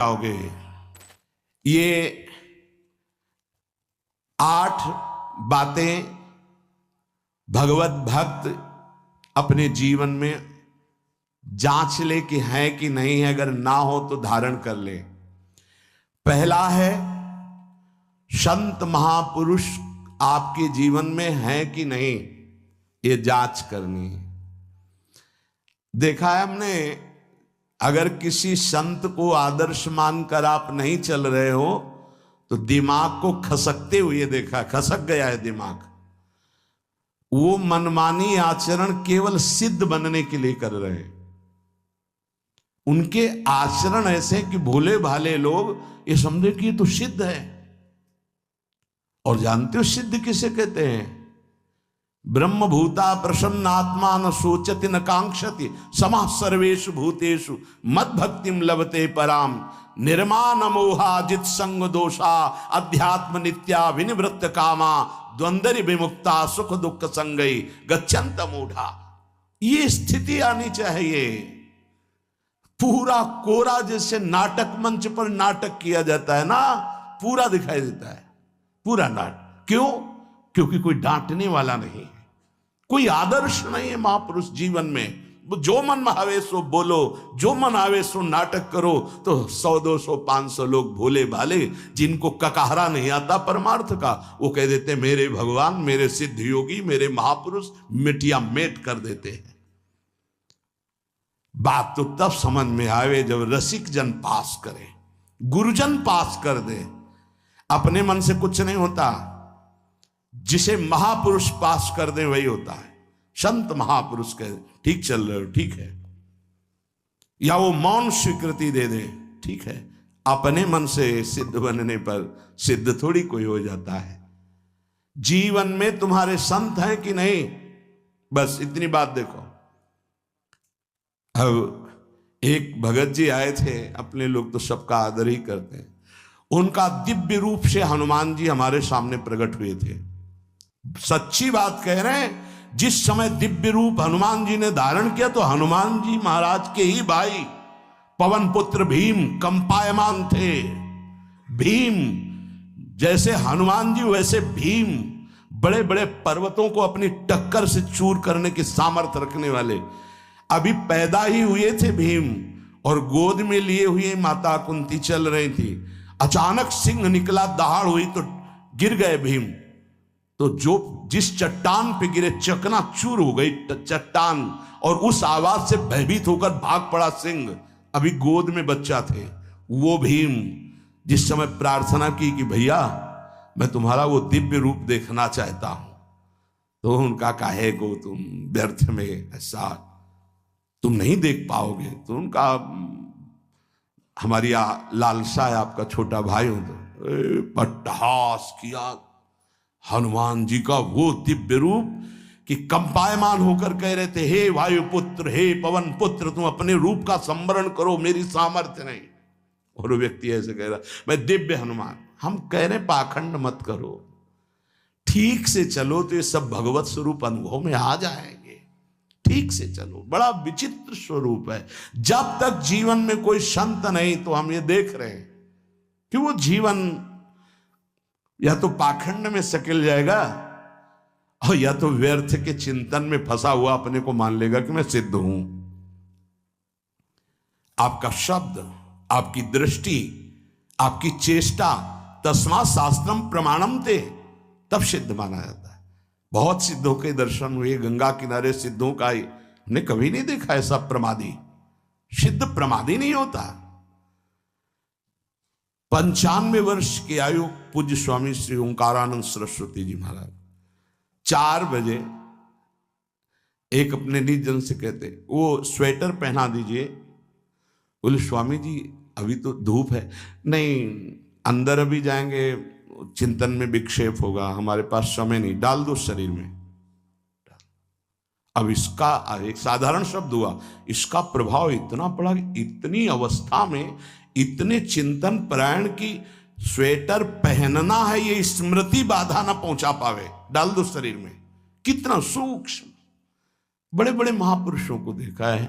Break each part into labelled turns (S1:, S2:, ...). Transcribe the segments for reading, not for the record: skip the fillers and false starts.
S1: आओगे। ये 8 बातें भगवत भक्त अपने जीवन में जांच ले कि है कि नहीं है, अगर ना हो तो धारण कर ले। पहला है, संत महापुरुष आपके जीवन में है कि नहीं, ये जांच करनी है। देखा है हमने, अगर किसी संत को आदर्श मानकर आप नहीं चल रहे हो तो दिमाग को खसकते हुए देखा, खसक गया है दिमाग। वो मनमानी आचरण केवल सिद्ध बनने के लिए कर रहे हैं। उनके आचरण ऐसे कि भोले भाले लोग ये समझे कि ये तो सिद्ध है। और जानते हो सिद्ध किसे कहते हैं? ब्रह्म भूता प्रसन्नात्मा न सोचति न कांक्षति समः सर्वेषु भूतेषु मद भक्तिम लभते पराम निर्माण मोहाजित संग दोषा अध्यात्म नित्या विनिवृत्त कामा द्वंद्व विमुक्ता सुख दुख संगई गच्छन्त मूढ़ा। ये स्थिति आनी चाहिए। पूरा कोरा जैसे नाटक मंच पर नाटक किया जाता है ना, पूरा दिखाई देता है, पूरा नाटक। क्यों? क्योंकि कोई डांटने वाला नहीं है, कोई आदर्श नहीं है महापुरुष जीवन में। जो मन में आवे सो बोलो, जो मन आवे सो नाटक करो, तो 100 200 500 लोग भोले भाले जिनको ककाहरा नहीं आता परमार्थ का, वो कह देते मेरे भगवान, मेरे सिद्ध योगी, मेरे महापुरुष, मिटिया मेट कर देते हैं। बात तो तब समझ में आवे जब रसिक जन पास करे, गुरुजन पास कर दे। अपने मन से कुछ नहीं होता, जिसे महापुरुष पास कर दे वही होता है। संत महापुरुष कहे ठीक चल रहे हो, ठीक है, या वो मौन स्वीकृति दे दे, ठीक है। अपने मन से सिद्ध बनने पर सिद्ध थोड़ी कोई हो जाता है। जीवन में तुम्हारे संत हैं कि नहीं, बस इतनी बात देखो। अब एक भगत जी आए थे, अपने लोग तो सबका आदर ही करते हैं। उनका दिव्य रूप से हनुमान जी हमारे सामने प्रकट हुए थे। सच्ची बात कह रहे हैं, जिस समय दिव्य रूप हनुमान जी ने धारण किया तो हनुमान जी महाराज के ही भाई पवन पुत्र भीम कंपायमान थे। भीम जैसे हनुमान जी वैसे भीम, बड़े बड़े पर्वतों को अपनी टक्कर से चूर करने की सामर्थ्य रखने वाले। अभी पैदा ही हुए थे भीम और गोद में लिए हुए माता कुंती चल रही थी। अचानक सिंह निकला, दहाड़ हुई तो गिर गए भीम। तो जो जिस चट्टान पे गिरे चकनाचूर हो गई चट्टान, और उस आवाज से भयभीत होकर भाग पड़ा सिंह। अभी गोद में बच्चा थे वो भीम, जिस समय प्रार्थना की कि भैया मैं तुम्हारा वो दिव्य रूप देखना चाहता हूं, तो उनका काहे को तुम व्यर्थ में ऐसा तुम नहीं देख पाओगे। तो उनका हमारी लालसा है, आपका छोटा भाई हो। तो पट्टहास किया हनुमान जी का वो दिव्य रूप कि कंपायमान होकर कह रहे थे, हे वायुपुत्र, हे पवन पुत्र, तुम अपने रूप का संवरण करो, मेरी सामर्थ्य नहीं। और वो व्यक्ति ऐसे कह रहा, मैं दिव्य हनुमान। हम कह रहे पाखंड मत करो, ठीक से चलो तो ये सब भगवत स्वरूप अनुभव में आ जाएंगे। ठीक से चलो, बड़ा विचित्र स्वरूप है। जब तक जीवन में कोई संत नहीं, तो हम ये देख रहे हैं कि वो जीवन या तो पाखंड में सकेल जाएगा, और या तो व्यर्थ के चिंतन में फंसा हुआ अपने को मान लेगा कि मैं सिद्ध हूं। आपका शब्द, आपकी दृष्टि, आपकी चेष्टा, तस्मात् शास्त्रम प्रमाणम ते, तब सिद्ध माना जाता है। बहुत सिद्धों के दर्शन हुए, गंगा किनारे सिद्धों का हमने कभी नहीं देखा ऐसा प्रमादी। सिद्ध प्रमादी नहीं होता। 95 वर्ष की आयु पूज्य स्वामी श्री ओंकारानंद सरस्वती जी महाराज 4 बजे एक अपने निज जन से कहते, वो स्वेटर पहना दीजिए। बोले स्वामी जी अभी तो धूप है। नहीं, अंदर अभी जाएंगे, चिंतन में विक्षेप होगा, हमारे पास समय नहीं, डाल दो शरीर में। अब इसका एक साधारण शब्द हुआ, इसका प्रभाव इतना पड़ा कि इतनी अवस्था में इतने चिंतन परायण की स्वेटर पहनना है, ये स्मृति बाधा ना पहुंचा पावे, डाल दो शरीर में। कितना सूक्ष्म। बड़े बड़े महापुरुषों को देखा है,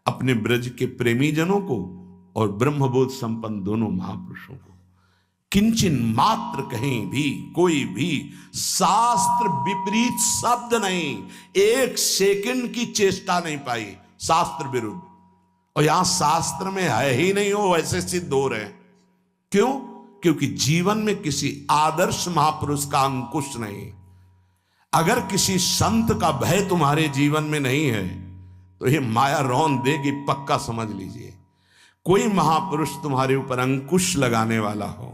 S1: अपने ब्रज के प्रेमी जनों को और ब्रह्मबोध संपन्न दोनों महापुरुषों को किंचन मात्र कहीं भी कोई भी शास्त्र विपरीत शब्द नहीं, एक सेकंड की चेष्टा नहीं पाई शास्त्र विरुद्ध। और यहां शास्त्र में है ही नहीं, हो वैसे सिद्ध हो रहे हैं। क्यों? क्योंकि जीवन में किसी आदर्श महापुरुष का अंकुश नहीं। अगर किसी संत का भय तुम्हारे जीवन में नहीं है तो ये माया रौन देगी, पक्का समझ लीजिए। कोई महापुरुष तुम्हारे ऊपर अंकुश लगाने वाला हो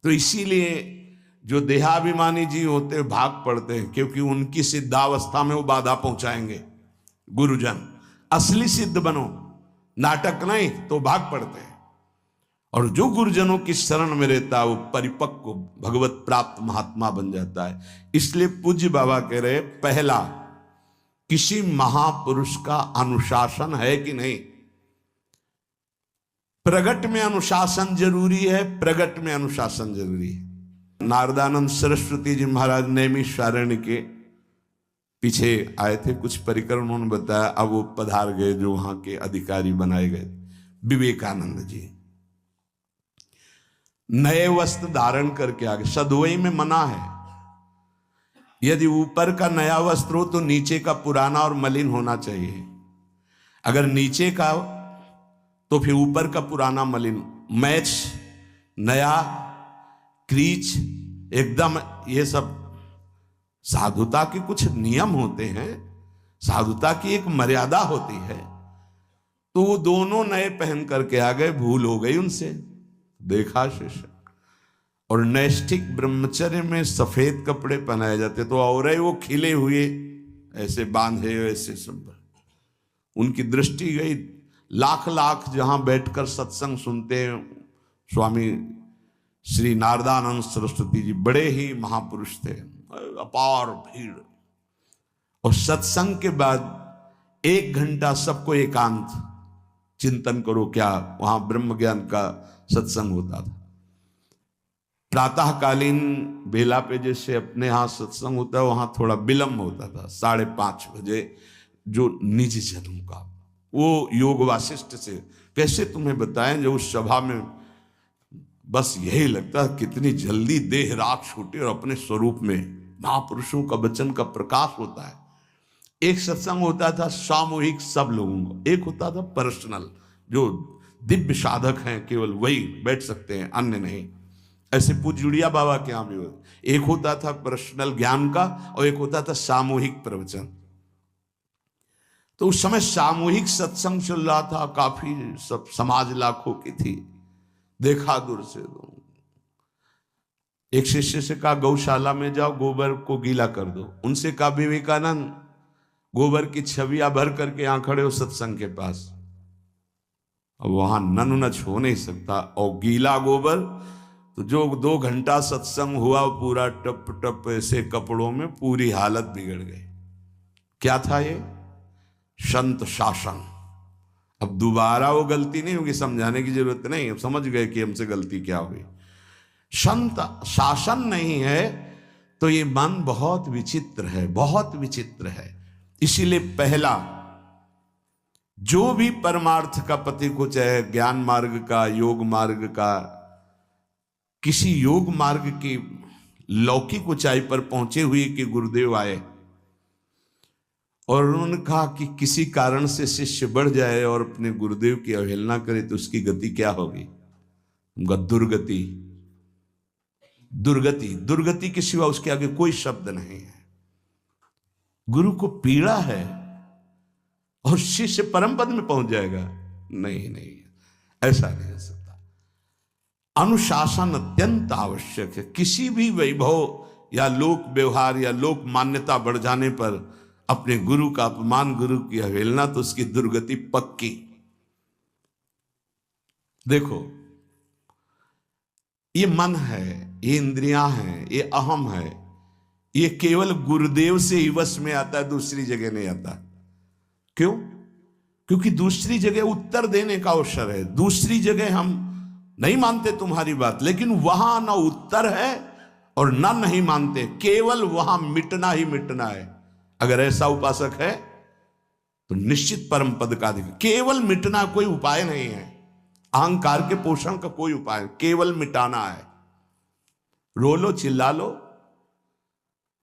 S1: तो इसीलिए जो देहाभिमानी जी होते हैं भाग पड़ते हैं, क्योंकि उनकी सिद्धावस्था में वो बाधा पहुंचाएंगे गुरुजन। असली सिद्ध बनो, नाटक नहीं, तो भाग पड़ते हैं। और जो गुरुजनों की शरण में रहता है वो परिपक्व भगवत प्राप्त महात्मा बन जाता है। इसलिए पूज्य बाबा कह रहे, पहला, किसी महापुरुष का अनुशासन है कि नहीं। प्रगट में अनुशासन जरूरी है, प्रगट में अनुशासन जरूरी है। नारदानंद सरस्वती जी महाराज नैमिषारण्य के पीछे आए थे, कुछ परिक्रम उन्होंने बताया। अब वो पधार गए जो वहां के अधिकारी बनाए गए, विवेकानंद जी। नए वस्त्र धारण करके आ गए। सदुवई में मना है, यदि ऊपर का नया वस्त्र हो तो नीचे का पुराना और मलिन होना चाहिए। अगर नीचे का तो फिर ऊपर का पुराना मलिन, मैच नया, क्रीच एकदम, ये सब साधुता के कुछ नियम होते हैं, साधुता की एक मर्यादा होती है। तो वो दोनों नए पहन करके आ गए, भूल हो गई उनसे, देखा शिष्य। और नैष्ठिक ब्रह्मचर्य में सफेद कपड़े पहनाए जाते, तो और वो खिले हुए ऐसे बांधे, ऐसे सब, उनकी दृष्टि गई। लाख लाख जहां बैठकर सत्संग सुनते हैं स्वामी श्री नारदानंद सरस्वती जी, बड़े ही महापुरुष थे, अपार भीड़। और सत्संग के बाद 1 घंटा सबको एकांत चिंतन करो, क्या वहां ब्रह्म ज्ञान का सत्संग होता था। प्रातःकालीन बेला पे जैसे अपने यहाँ सत्संग होता है, वहां थोड़ा विलंब होता था, 5:30 बजे। जो निज जनों का वो योग वासिष्ठ से कैसे तुम्हें बताएं, जो उस सभा में बस यही लगता है कितनी जल्दी देह राख छूटे और अपने स्वरूप में महापुरुषों का वचन का प्रकाश होता है। एक सत्संग होता था सामूहिक सब लोगों को, एक होता था पर्सनल, जो दिव्य साधक हैं केवल वही बैठ सकते हैं, अन्य नहीं। ऐसे पूज्य बाबा के यहाँ भी एक होता था पर्सनल ज्ञान का और एक होता था सामूहिक प्रवचन। तो उस समय सामूहिक सत्संग चल रहा था, काफी सब समाज लाखों की थी। देखा दूर से, एक शिष्य से कहा गौशाला में जाओ, गोबर को गीला कर दो। उनसे कहा विवेकानंद गोबर की छवियां भर करके यहां खड़े हो सत्संग के पास। अब वहां नन नच हो नहीं सकता, और गीला गोबर तो जो 2 घंटा सत्संग हुआ पूरा टप टप ऐसे कपड़ों में, पूरी हालत बिगड़ गई। क्या था ये? संत शासन। अब दोबारा वो गलती नहीं होगी, समझाने की जरूरत नहीं, अब समझ गए कि हमसे गलती क्या हुई। संत शासन नहीं है तो ये मन बहुत विचित्र है, बहुत विचित्र है। इसीलिए पहला, जो भी परमार्थ का पति को, चाहे ज्ञान मार्ग का, योग मार्ग का, किसी योग मार्ग की लौकिक ऊंचाई पर पहुंचे हुए कि गुरुदेव आए और उन्होंने कहा कि किसी कारण से शिष्य बढ़ जाए और अपने गुरुदेव की अवहेलना करे तो उसकी गति क्या होगी? उनका दुर्गति। दुर्गति, दुर्गति के सिवा उसके आगे कोई शब्द नहीं है। गुरु को पीड़ा है और शिष्य परम पद में पहुंच जाएगा? नहीं नहीं, ऐसा नहीं हो सकता। अनुशासन अत्यंत आवश्यक है। किसी भी वैभव या लोक व्यवहार या लोक मान्यता बढ़ जाने पर अपने गुरु का अपमान, गुरु की अवहेलना, तो उसकी दुर्गति पक्की। देखो, ये मन है, ये इंद्रियां हैं, ये अहम है, ये केवल गुरुदेव से ही वश में आता है, दूसरी जगह नहीं आता। क्यों? क्योंकि दूसरी जगह उत्तर देने का अवसर है। दूसरी जगह हम नहीं मानते तुम्हारी बात, लेकिन वहां ना उत्तर है और ना नहीं मानते, केवल वहां मिटना ही मिटना है। अगर ऐसा उपासक है तो निश्चित परम पद का अधिकार। केवल मिटना कोई उपाय नहीं है। अहंकार के पोषण का कोई उपाय, केवल मिटाना है। रो लो, चिल्ला लो,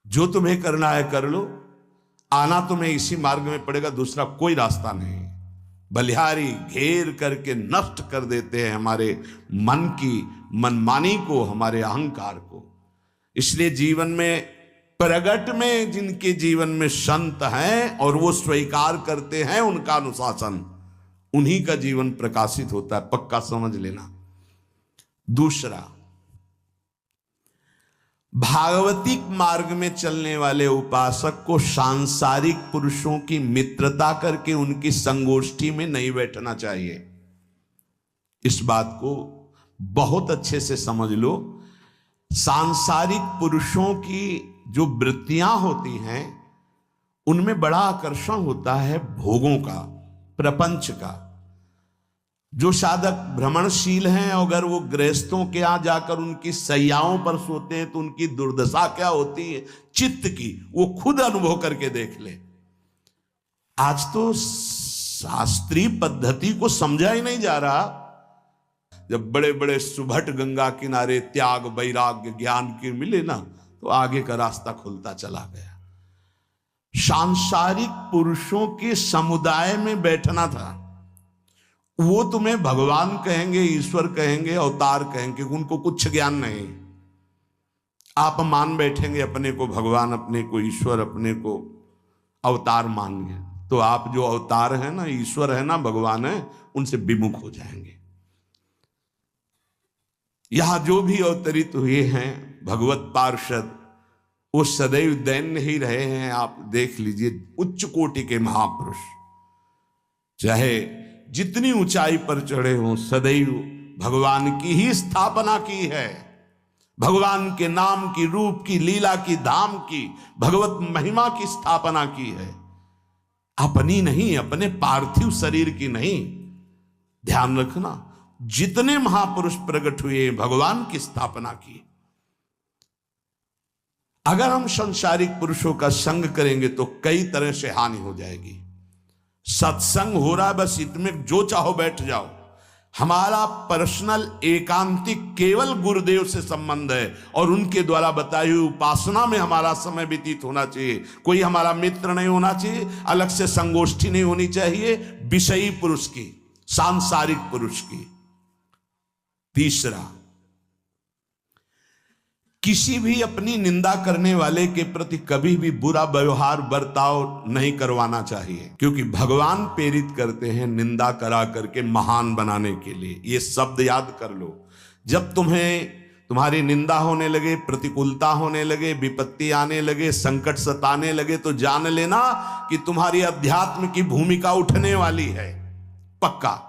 S1: जो तुम्हें करना है कर लो, आना तुम्हें इसी मार्ग में पड़ेगा, दूसरा कोई रास्ता नहीं। बलिहारी घेर करके नष्ट कर देते हैं हमारे मन की मनमानी को, हमारे अहंकार को। इसलिए जीवन में प्रगट में जिनके जीवन में संत हैं और वो स्वीकार करते हैं उनका अनुशासन, उन्हीं का जीवन प्रकाशित होता है, पक्का समझ लेना। दूसरा, भागवतिक मार्ग में चलने वाले उपासक को सांसारिक पुरुषों की मित्रता करके उनकी संगोष्ठी में नहीं बैठना चाहिए। इस बात को बहुत अच्छे से समझ लो। सांसारिक पुरुषों की जो वृत्तियां होती हैं उनमें बड़ा आकर्षण होता है भोगों का, प्रपंच का। जो साधक भ्रमणशील हैं, अगर वो गृहस्थों के यहां जाकर उनकी सैयाओं पर सोते हैं तो उनकी दुर्दशा क्या होती है चित्त की, वो खुद अनुभव करके देख ले। आज तो शास्त्रीय पद्धति को समझा ही नहीं जा रहा। जब बड़े बड़े सुभट गंगा किनारे त्याग वैराग्य ज्ञान के मिले ना, तो आगे का रास्ता खुलता चला गया। सांसारिक पुरुषों के समुदाय में बैठना था। वो तुम्हें भगवान कहेंगे, ईश्वर कहेंगे, अवतार कहेंगे, उनको कुछ ज्ञान नहीं। आप मान बैठेंगे अपने को भगवान, अपने को ईश्वर, अपने को अवतार मानिए, तो आप जो अवतार है ना, ईश्वर है ना, भगवान है, उनसे विमुख हो जाएंगे। यहां जो भी अवतरित हुए हैं भगवत पार्षद, वो सदैव दैन्य ही रहे हैं। आप देख लीजिए, उच्च कोटि के महापुरुष चाहे जितनी ऊंचाई पर चढ़े हों, सदैव भगवान की ही स्थापना की है। भगवान के नाम की, रूप की, लीला की, धाम की, भगवत महिमा की स्थापना की है, अपनी नहीं, अपने पार्थिव शरीर की नहीं। ध्यान रखना, जितने महापुरुष प्रकट हुए भगवान की स्थापना की। अगर हम संसारिक पुरुषों का संग करेंगे तो कई तरह से हानि हो जाएगी। सत्संग हो रहा है, बस इतने जो चाहो बैठ जाओ। हमारा पर्सनल एकांतिक केवल गुरुदेव से संबंध है और उनके द्वारा बताई हुई उपासना में हमारा समय व्यतीत होना चाहिए। कोई हमारा मित्र नहीं होना चाहिए, अलग से संगोष्ठी नहीं होनी चाहिए विषयी पुरुष की, सांसारिक पुरुष की। तीसरा, किसी भी अपनी निंदा करने वाले के प्रति कभी भी बुरा व्यवहार बर्ताव नहीं करवाना चाहिए, क्योंकि भगवान प्रेरित करते हैं निंदा करा करके महान बनाने के लिए। ये शब्द याद कर लो। जब तुम्हारी निंदा होने लगे, प्रतिकूलता होने लगे, विपत्ति आने लगे, संकट सताने लगे, तो जान लेना कि तुम्हारी अध्यात्म की भूमिका उठने वाली है, पक्का।